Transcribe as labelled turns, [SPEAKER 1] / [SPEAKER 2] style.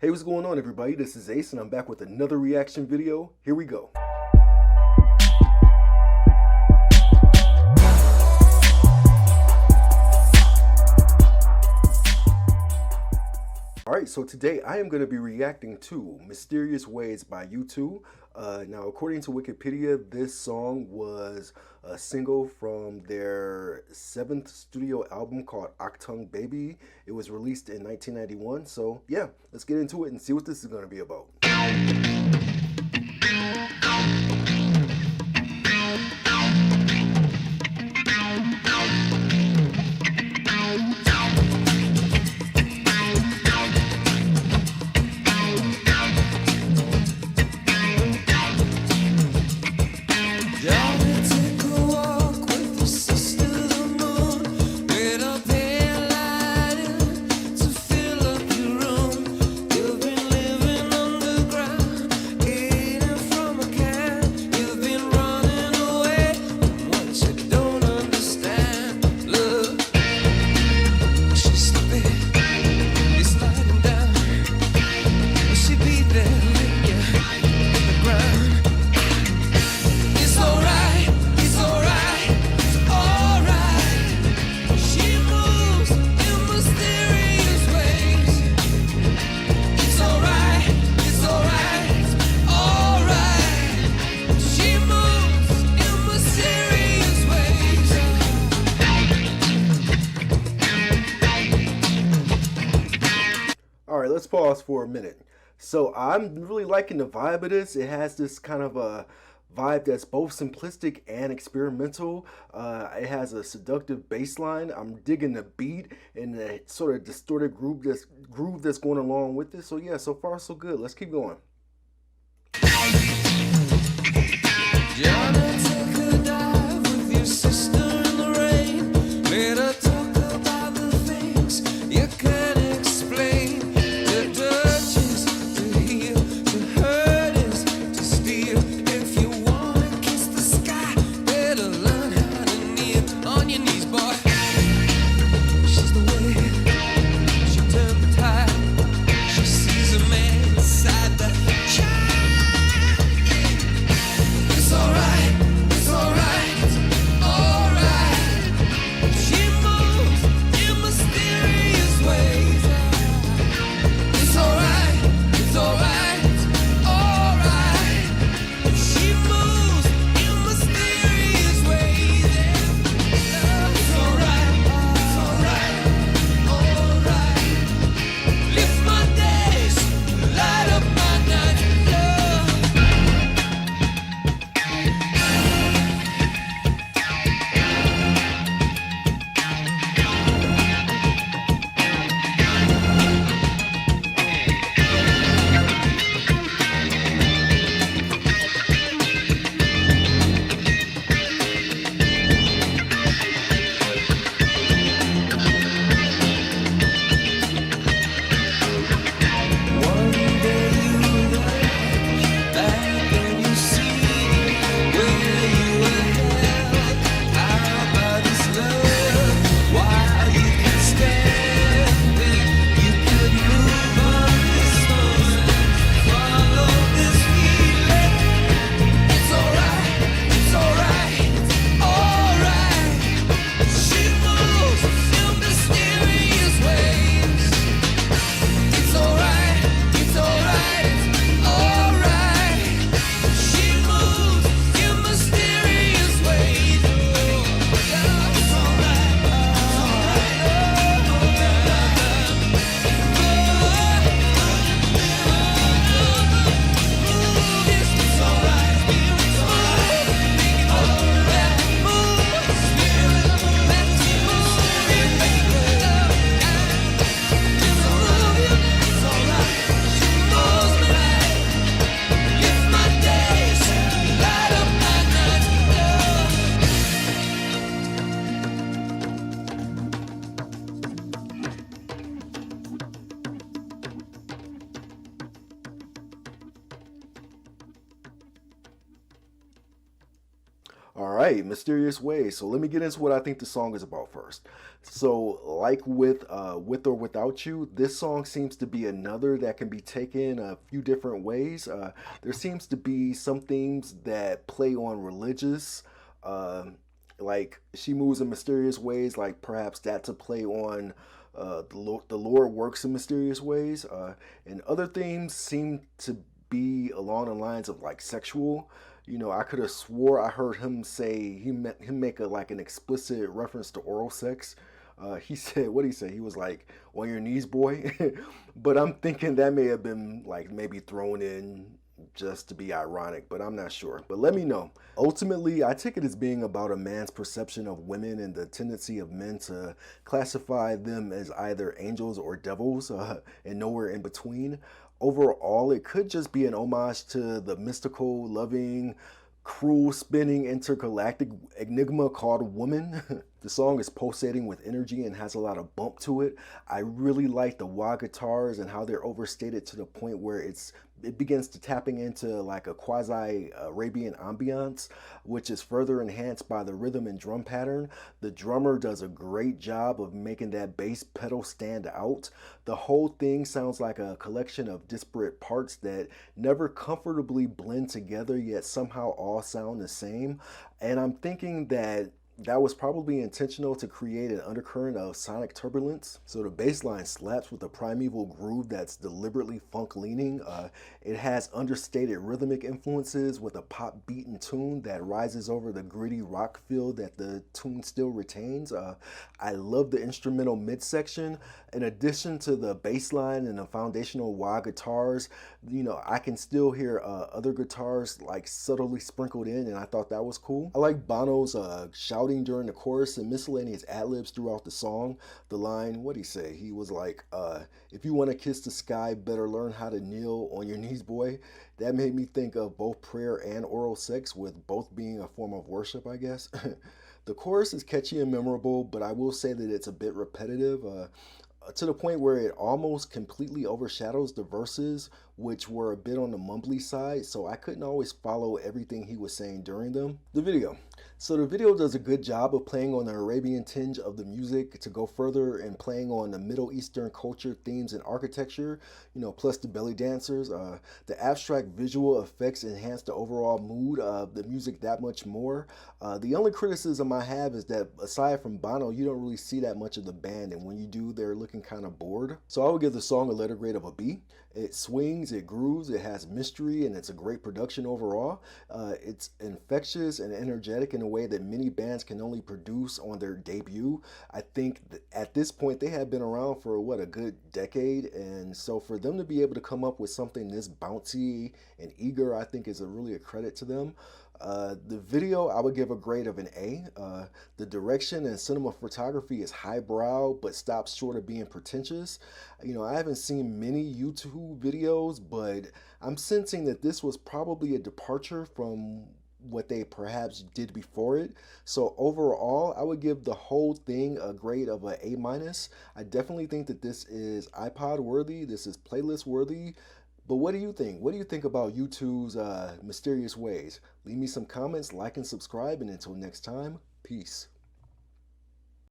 [SPEAKER 1] Hey, what's going on, everybody? This is Ace, and I'm back with another reaction video. Here we go. Alright, so today I am going to be reacting to Mysterious Ways by U2. Now, according to Wikipedia, this song was a single from their 7th studio album called Achtung Baby. It was released in 1991, so yeah, let's get into it and see what this is going to be about. Alright, let's pause for a minute. So I'm really liking the vibe of this. It has this kind of a vibe that's both simplistic and experimental. It has a seductive bass line. I'm digging the beat and the sort of distorted groove that's going along with it. So yeah, so far so good. Let's keep going. All right, Mysterious Ways. So let me get into what I think the song is about first. So, like with or Without You, this song seems to be another that can be taken a few different ways. There seems to be some themes that play on religious, uh, like she moves in mysterious ways, like perhaps that's a play on the Lord works in mysterious ways. And other themes seem to be along the lines of like sexual. You know, I could have swore I heard him say him make a like an explicit reference to oral sex. He said, what did he say? He was like, "On your knees, boy." But I'm thinking that may have been like maybe thrown in just to be ironic, but I'm not sure. But let me know. Ultimately, I take it as being about a man's perception of women and the tendency of men to classify them as either angels or devils, and nowhere in between. Overall, it could just be an homage to the mystical, loving, cruel, spinning intergalactic enigma called woman. The song is pulsating with energy and has a lot of bump to it. I really like the wah guitars and how they're overstated to the point where it begins to tapping into like a quasi Arabian ambiance, which is further enhanced by the rhythm and drum pattern. The drummer does a great job of making that bass pedal stand out. The whole thing sounds like a collection of disparate parts that never comfortably blend together, yet somehow all sound the same. And I'm thinking that was probably intentional to create an undercurrent of sonic turbulence. So the bass line slaps with a primeval groove that's deliberately funk leaning. It has understated rhythmic influences with a pop beat and tune that rises over the gritty rock feel that the tune still retains. I love the instrumental midsection. In addition to the bass line and the foundational wah guitars, you know, I can still hear other guitars like subtly sprinkled in, and I thought that was cool. I like Bono's shouting during the chorus and miscellaneous ad-libs throughout the song. The line, what'd he say? He was like, if you want to kiss the sky, better learn how to kneel on your knees, boy. That made me think of both prayer and oral sex, with both being a form of worship, I guess. The chorus is catchy and memorable, but I will say that it's a bit repetitive. To the point where it almost completely overshadows the verses, which were a bit on the mumbly side, so I couldn't always follow everything he was saying during them. The video. So the video does a good job of playing on the Arabian tinge of the music to go further and playing on the Middle Eastern culture themes and architecture, you know, plus the belly dancers. The abstract visual effects enhance the overall mood of the music that much more. The only criticism I have is that aside from Bono, you don't really see that much of the band, and when you do, they're looking kind of bored. So I would give the song a letter grade of a B. It swings, it grooves, it has mystery, and it's a great production overall. It's infectious and energetic in a way that many bands can only produce on their debut. I think at this point they have been around for what, a good decade, and so for them to be able to come up with something this bouncy and eager, I think is really a credit to them. The video, I would give a grade of an A. The direction and cinematography is highbrow, but stops short of being pretentious. You know, I haven't seen many YouTube videos, but I'm sensing that this was probably a departure from what they perhaps did before it. So overall, I would give the whole thing a grade of a A minus. I definitely think that this is iPod worthy. This is playlist worthy. But what do you think? What do you think about YouTube's Mysterious Ways? Leave me some comments, like and subscribe, and until next time, peace.